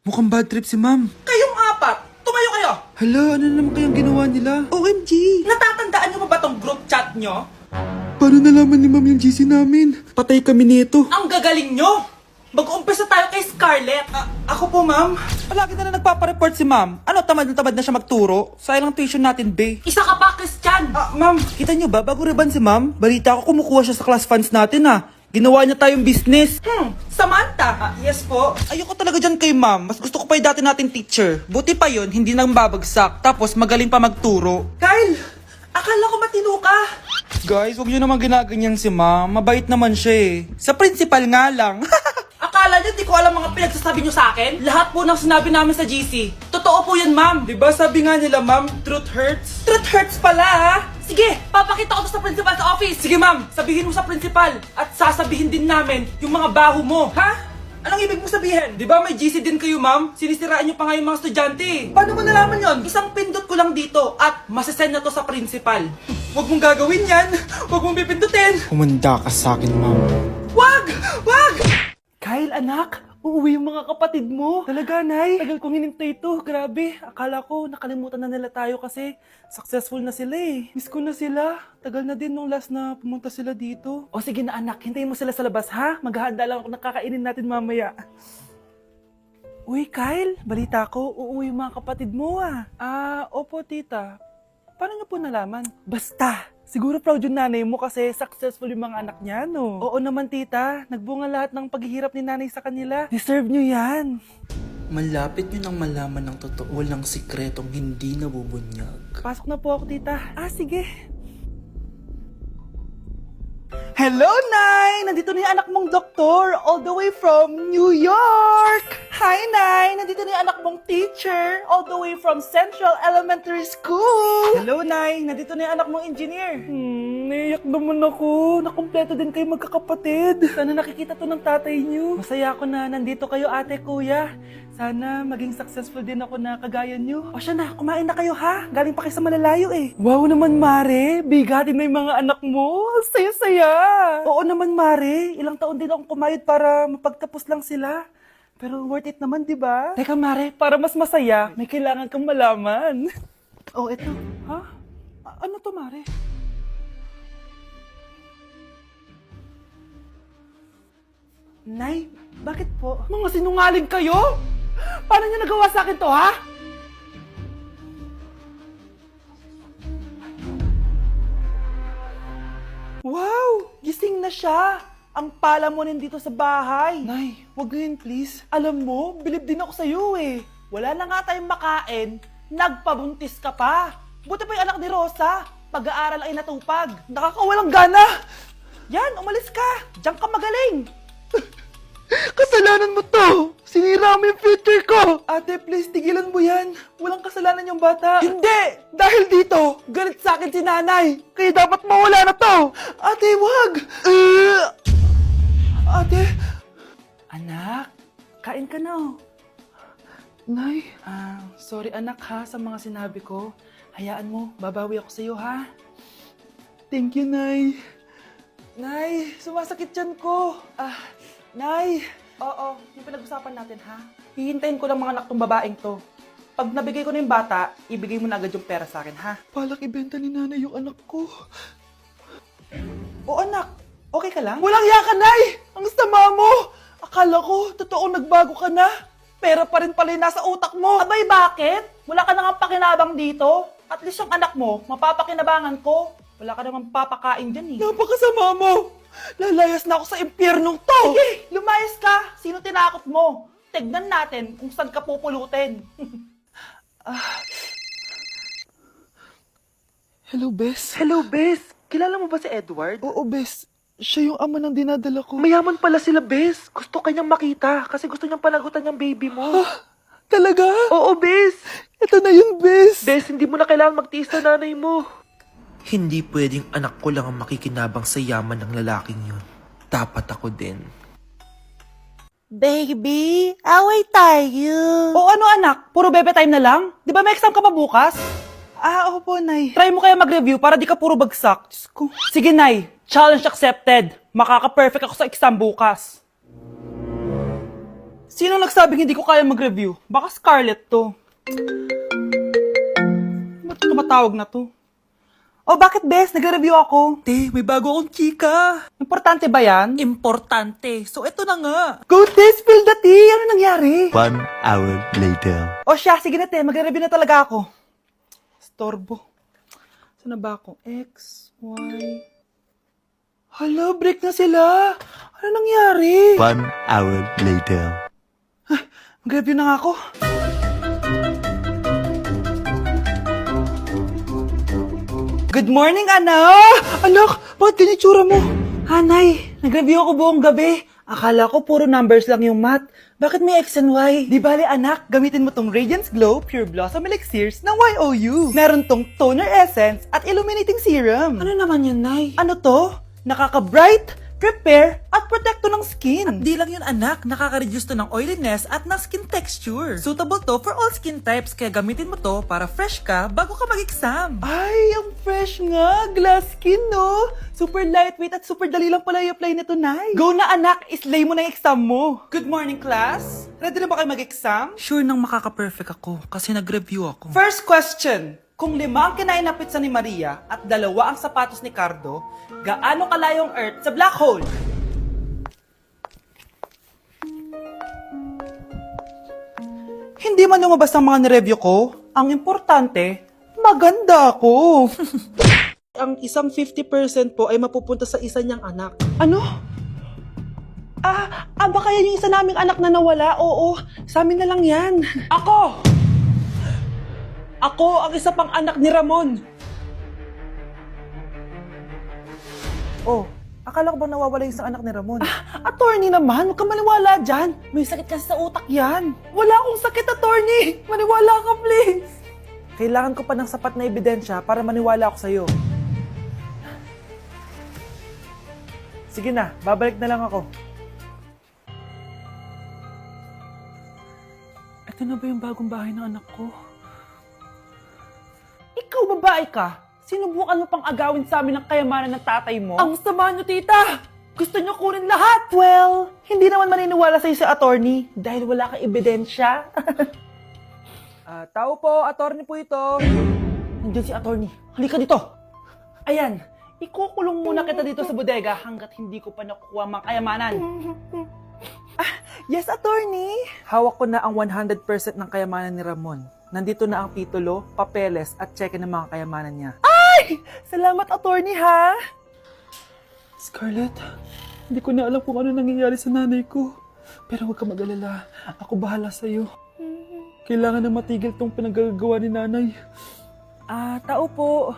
Mukhang bad trip si ma'am. Kayong apat, tumayo kayo! Hala, ano na naman kayang ginawa nila? OMG! Natatandaan nyo ba tong group chat nyo? Paano nalaman ni ma'am yung GC namin? Patay kami nito. Ang gagaling nyo! Mag-uumpisa tayo kay Scarlett. Ako po, ma'am. Palagi na nagpapareport si ma'am. Ano, tamad na siya magturo? Sayang lang tuition natin, be. Isa ka pa, Christian! Ma'am, kita nyo ba, bago reban si ma'am, balita ko kumukuha siya sa class funds natin, Ginawa niya tayong business. Samantha. Yes po. Ayoko talaga dyan kay ma'am. Mas gusto ko pa yung dati nating teacher. Buti pa yun, hindi nang babagsak. Tapos magaling pa magturo. Kyle! Akala ko matino ka. Guys, huwag nyo naman ginaganyan si ma'am. Mabait naman siya eh. Sa principal nga lang. Akala niyo di ko alam mga pinagsasabi niyo sa akin? Lahat po ng sinabi namin sa GC. Totoo po yan, ma'am. Diba sabi nga nila, ma'am, truth hurts? Truth hurts pala, Sige, papakita ko to sa principal sa office. Sige, ma'am, sabihin mo sa principal. At sasabihin din namin yung mga baho mo. Ha? Anong ibig mo sabihin? Di ba may GC din kayo, ma'am? Sinisiraan niyo pa nga yung mga estudyante. Paano mo nalaman yon? Isang pindot ko lang dito at masasend na to sa principal. Huwag mong gagawin yan. Huwag mong pipindutin. Humanda ka sa akin, ma'am. Wag! Wag! Kyle, anak, uuwi yung mga kapatid mo. Talaga, Nay? Tagal kong hinintay ito. Grabe. Akala ko nakalimutan na nila tayo kasi successful na sila eh. Miss ko na sila. Tagal na din nung last na pumunta sila dito. O sige na, anak. Hintayin mo sila sa labas, ha? Maghahanda lang ako ng kakainin natin mamaya. Uy, Kyle. Balita ko, uuwi yung mga kapatid mo, opo, tita. Paano niyo po nalaman? Basta! Siguro proud yung nanay mo kasi successful yung mga anak niya, no? Oo naman, tita. Nagbunga lahat ng paghihirap ni nanay sa kanila. Deserve nyo yan. Malapit nyo nang malaman ng totoo walang sikretong hindi nabubunyag. Pasok na po ako, tita. Sige. Hello, Nay! Nandito na yung anak mong doktor all the way from New York! Hi, Nay! Nandito na yung anak mong teacher all the way from Central Elementary School! Hello, Nay! Nandito na yung anak mong engineer! Naiyak naman ako. Nakumpleto din kayo magkakapatid. Sana nakikita to ng tatay niyo. Masaya ako na nandito kayo, ate, kuya. Sana maging successful din ako na kagaya niyo. O siya na, kumain na kayo ha. Galing pa kayo sa malalayo eh. Wow naman, Mare. Bigatin na yung mga anak mo. Saya-saya. Oo naman, Mare. Ilang taon din akong kumayod para mapagtapos lang sila. Pero worth it naman, di ba? Teka, Mare, para mas masaya, may kailangan kang malaman. Oh, eto. Ha? Ano to, Mare? Nay, bakit po? Mga sinungaling kayo? Paano niyo nagawa sa akin to, ha? Wow! Gising na siya! Ang pala mo nandito sa bahay. Nay, wag ganyan please. Alam mo, bilib din ako sa'yo eh. Wala na nga tayong makain, nagpabuntis ka pa. Buti pa yung anak ni Rosa, pag-aaral ay natupag. Nakakawalang gana! Yan, umalis ka! Diyan ka magaling! Kasalanan mo to! Sinira mo yung future ko! Ate, please, tigilan mo yan. Walang kasalanan yung bata. Hindi! Dahil dito, galit sa akin si nanay. Kaya dapat mawala na to! Ate, wag! Ate! Anak, kain ka na. Nay? Sorry anak ha sa mga sinabi ko. Hayaan mo, babawi ako sa'yo ha. Thank you, Nay. Nay, sumasakit yan ko. Nay! Oo, yung pinag-usapan natin, ha? Hihintayin ko lang mga anak tong babaeng to. Pag nabigay ko na yung bata, ibigay mo na agad yung pera sa akin, ha? Palak ibenta ni nanay yung anak ko. O anak, okay ka lang? Walang hiya ka, Nay! Ang sama mo! Akala ko, totoo nagbago ka na. Pera pa rin pala yung nasa utak mo. Abay, bakit? Wala ka nang pakinabang dito. At least yung anak mo, mapapakinabangan ko. Wala ka namang papakain dyan, eh. Napakasama mo! Lalayas na ako sa impyernong to! Sige, lumayas ka! Sino tinakot mo? Tignan natin kung saan ka pupulutin. Hello, Bes. Hello, Bes! Kilala mo ba si Edward? Oo, Bes. Siya yung ama ng dinadala ko. Mayaman pala sila, Bes. Gusto kanyang makita kasi gusto niyang panagutan yung baby mo. Talaga? Oo, Bes! Ito na yun, Bes. Bes, hindi mo na kailangan magtiis na nanay mo. Hindi pwedeng anak ko lang ang makikinabang sa yaman ng lalaking yun. Dapat ako din. Baby, away tayo. O ano anak? Puro bebe time na lang? Di ba may exam ka pa bukas? Opo, Nay. Try mo kaya mag-review para di ka puro bagsak. Diyos ko. Sige, Nay. Challenge accepted. Makaka-perfect ako sa exam bukas. Sino nagsabing hindi ko kaya mag-review? Baka Scarlett to. Ba't tumatawag na to? Oh, bakit bes? Nag-review ako. Te, may bago akong chika. Importante ba yan? Importante. So, eto na nga. Go te, spill the tea! Ano nangyari? 1 hour later. O siya, sige na te, mag-review na talaga ako. Storbo. Saan na ba ako? X, Y... Hala, break na sila! Ano nangyari? 1 hour later. Mag-review na nga ako. Good morning, anak! Anak, bakit ganyan itsura mo? Hanay, nag-review ako buong gabi. Akala ko puro numbers lang yung math. Bakit may X and Y? Di bale anak, gamitin mo tong Radiance Glow Pure Blossom Elixirs ng YOU. Meron tong toner essence at illuminating serum. Ano naman yun, Nay? Ano to? Nakaka-bright, prepare, at protekto ng skin. At di lang yun anak, nakaka-reduce to ng oiliness at ng skin texture. Suitable to for all skin types, kaya gamitin mo to para fresh ka bago ka mag-exam. Ay, ang fresh nga. Glass skin, no? Super lightweight at super dali lang pala i-apply nito, Nay. Go na, anak. Islay mo na yung exam mo. Good morning, class. Ready na ba kayo mag-exam? Sure nang makaka-perfect ako kasi nag-review ako. First question. Kung 5 ang kinain na pizza ni Maria at 2 ang sapatos ni Cardo, gaano kalayo ang Earth sa black hole? Hindi man lumabas ang mga nireview ko. Ang importante, maganda ako. Ang isang 50% po ay mapupunta sa isa niyang anak. Ano? Baka yan yung isa naming anak na nawala? Oo, sa amin na lang yan. Ako! Ako ang isa pang anak ni Ramon. Oh, akala ko ba nawawala yung isang anak ni Ramon? Attorney naman, huwag ka maniwala dyan. May sakit kasi sa utak yan. Wala akong sakit, attorney. Maniwala ka, please. Kailangan ko pa ng sapat na ebidensya para maniwala ako sa'yo. Sige na, babalik na lang ako. Ito na ba yung bagong bahay ng anak ko? Ikaw babae ka? Sinubukan mo pang agawin sa amin ang kayamanan ng tatay mo? Ang sama nyo, tita! Gusto nyo kunin lahat! Well, hindi naman maniniwala sa'yo si attorney dahil wala kang ebidensya. Tao po, attorney po ito. Nandiyan si attorney. Halika dito. Ayan, ikukulong muna kita dito sa bodega hanggat hindi ko pa nakukuha mga kayamanan. Yes, attorney. Hawak ko na ang 100% ng kayamanan ni Ramon. Nandito na ang titulo, papeles at cheque ng mga kayamanan niya. Ay! Salamat, attorney, ha? Scarlett, hindi ko na alam kung ano nangyayari sa nanay ko. Pero huwag ka mag-alala. Ako bahala sa'yo. Kailangan na matigil tong pinagagawa ni nanay. Tao po.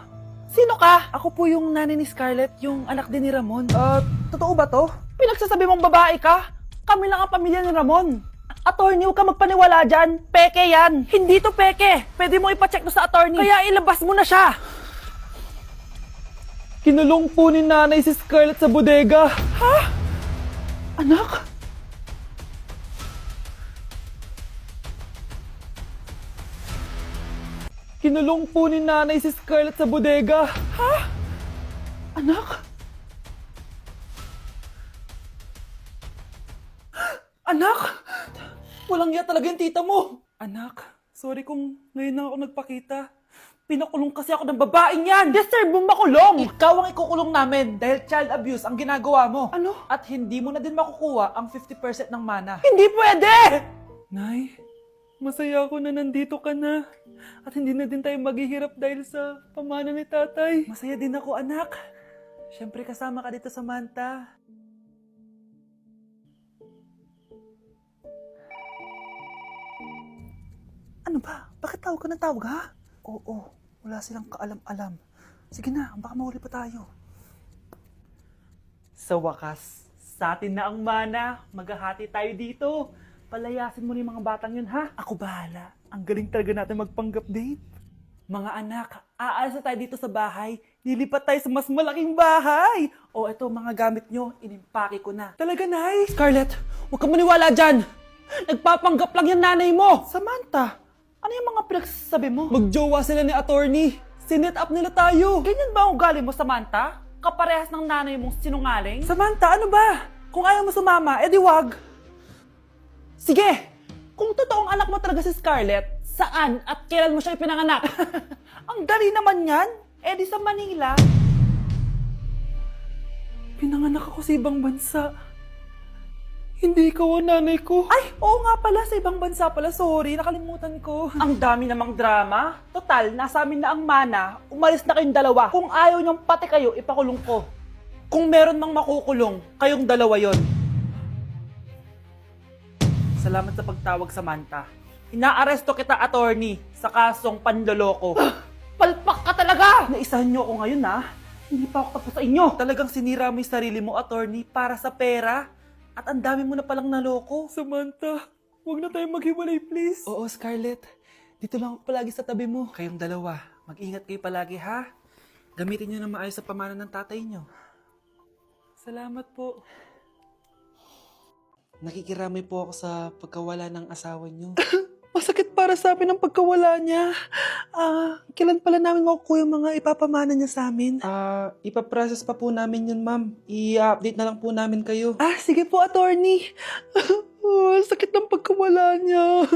Sino ka? Ako po yung nanay ni Scarlett, yung anak din ni Ramon. Totoo ba to? Pinagsasabi mong babae ka? Kami lang ang pamilya ni Ramon. Attorney, huwag ka magpaniwala dyan. Peke yan. Hindi to peke. Pwede mo ipacheck to sa attorney. Kaya ilabas mo na siya. Kinulong po ni nanay si Scarlett sa bodega. Ha? Anak? Kinulong po ni nanay si Scarlett sa bodega. Ha? Anak? Anak? Walang iya talaga yung tita mo. Anak, sorry kung ngayon na ako nagpakita. Pinakulong kasi ako ng babaeng yan. Deserve mong makulong. Ikaw ang ikukulong namin dahil child abuse ang ginagawa mo. Ano? At hindi mo na din makukuha ang 50% ng mana. Hindi pwede! Nay, masaya ako na nandito ka na. At hindi na din tayo maghihirap dahil sa pamana ni tatay. Masaya din ako, anak. Siyempre kasama ka dito sa Manta. Ano ba? Bakit tawag ka ng tawag, ha? Oo, wala silang kaalam-alam. Sige na, baka mahuli pa tayo. Sa wakas, sa atin na ang mana. Maghahati tayo dito. Palayasin mo na yung mga batang yun, ha? Ako bahala. Ang galing talaga natin magpanggap date. Mga anak, aalis na tayo dito sa bahay. Lilipat tayo sa mas malaking bahay. O eto, mga gamit nyo, inimpake ko na. Talaga, Nay? Scarlett, huwag ka maniwala dyan. Nagpapanggap lang yung nanay mo. Samantha, ano yung mga pinagsasabi mo? Magjowa sila ni attorney. Sinet up nila tayo. Ganyan ba ang ugali mo, Samantha? Kaparehas ng nanay mong sinungaling? Samantha, ano ba? Kung ayaw mo sumama, edi wag. Sige! Kung totoong anak mo talaga si Scarlett, saan at kailan mo siya ipinanganak? Ang dali naman yan. Eh di sa Manila. Pinanganak ako sa ibang bansa. Hindi ikaw ang nanay ko. Ay, oo nga pala, sa ibang bansa pala. Sorry, nakalimutan ko. Ang dami namang drama. Total, nasa amin na ang mana. Umalis na kayong dalawa. Kung ayaw niyong pati kayo, ipakulong ko. Kung meron mang makukulong, kayong dalawa yon. Salamat sa pagtawag, Samantha. Inaaresto kita, attorney, sa kasong panloloko. Palpak ka talaga! Naisahan niyo ako ngayon, ha? Hindi pa ako tapos sa inyo. Talagang sinira mo yung sarili mo, attorney, para sa pera. At ang dami mo na palang naloko. Samantha, huwag na tayong maghiwalay, please. Oo, Scarlett. Dito lang ako palagi sa tabi mo. Kayong dalawa, mag-ingat kayo palagi, ha? Gamitin nyo na maayos sa pamana ng tatay nyo. Salamat po. Nakikiramay po ako sa pagkawala ng asawa nyo. Masakit para sa amin ang pagkawala niya. Kailan pala namin makukuha yung mga ipapamana niya sa amin? Ipaprocess pa po namin yun, ma'am. I-update na lang po namin kayo. Sige po, attorney. Sakit ng pagkawala niya.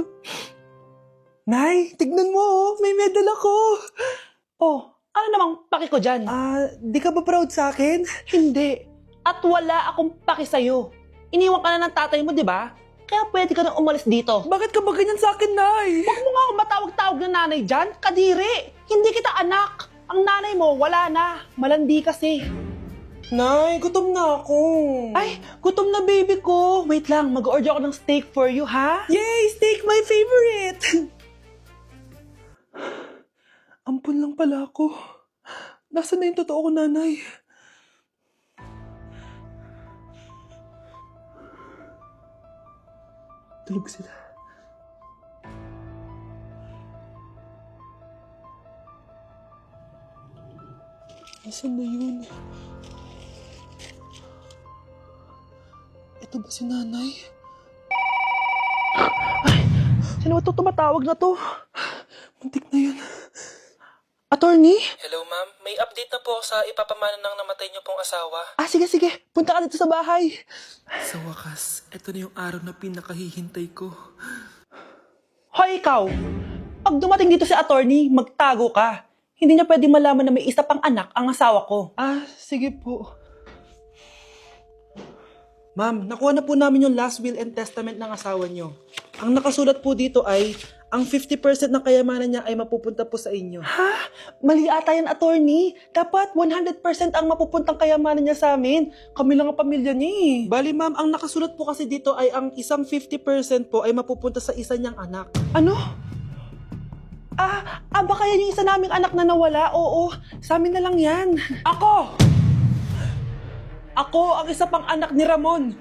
Nay, tignan mo, may medal ako. Oh, ano namang paki ko dyan? Di ka ba proud sa akin? Hindi. At wala akong paki sa'yo. Iniwan ka na ng tatay mo, di ba? Kaya pwede ka na umalis dito. Bakit ka ba ganyan sa akin, Nay? Huwag mo nga akong matawag-tawag na nanay dyan. Kadiri! Hindi kita anak. Ang nanay mo, wala na. Malandi kasi. Nay, gutom na ako. Ay, gutom na baby ko. Wait lang, mag-order ako ng steak for you, ha? Yay! Steak, my favorite! Ampun lang pala ako. Nasaan na yung totoo ko, nanay? Tulog sila. Nasaan na yun? Ito ba si nanay? Ay! Sino ba ito tumatawag na to? Muntik na yun. Attorney? Hello, ma'am. May update na po sa ipapamana ng namatay niyo pong asawa. Sige. Punta ka dito sa bahay. Sa wakas, ito na yung araw na pinakahihintay ko. Hoy, ikaw! Pag dumating dito si attorney, magtago ka. Hindi niya pwede malaman na may isa pang anak ang asawa ko. Sige po. Ma'am, nakuha na po namin yung last will and testament ng asawa niyo. Ang nakasulat po dito ay, ang 50% ng kayamanan niya ay mapupunta po sa inyo. Mali ata yan, attorney. Dapat 100% ang mapupuntang kayamanan niya sa amin. Kami lang ang pamilya niya eh. Bali ma'am, ang nakasulat po kasi dito ay ang isang 50% po ay mapupunta sa isa niyang anak. Ano? Baka yan yung isa naming anak na nawala. Oo, sa amin na lang yan. Ako ang isa pang anak ni Ramon.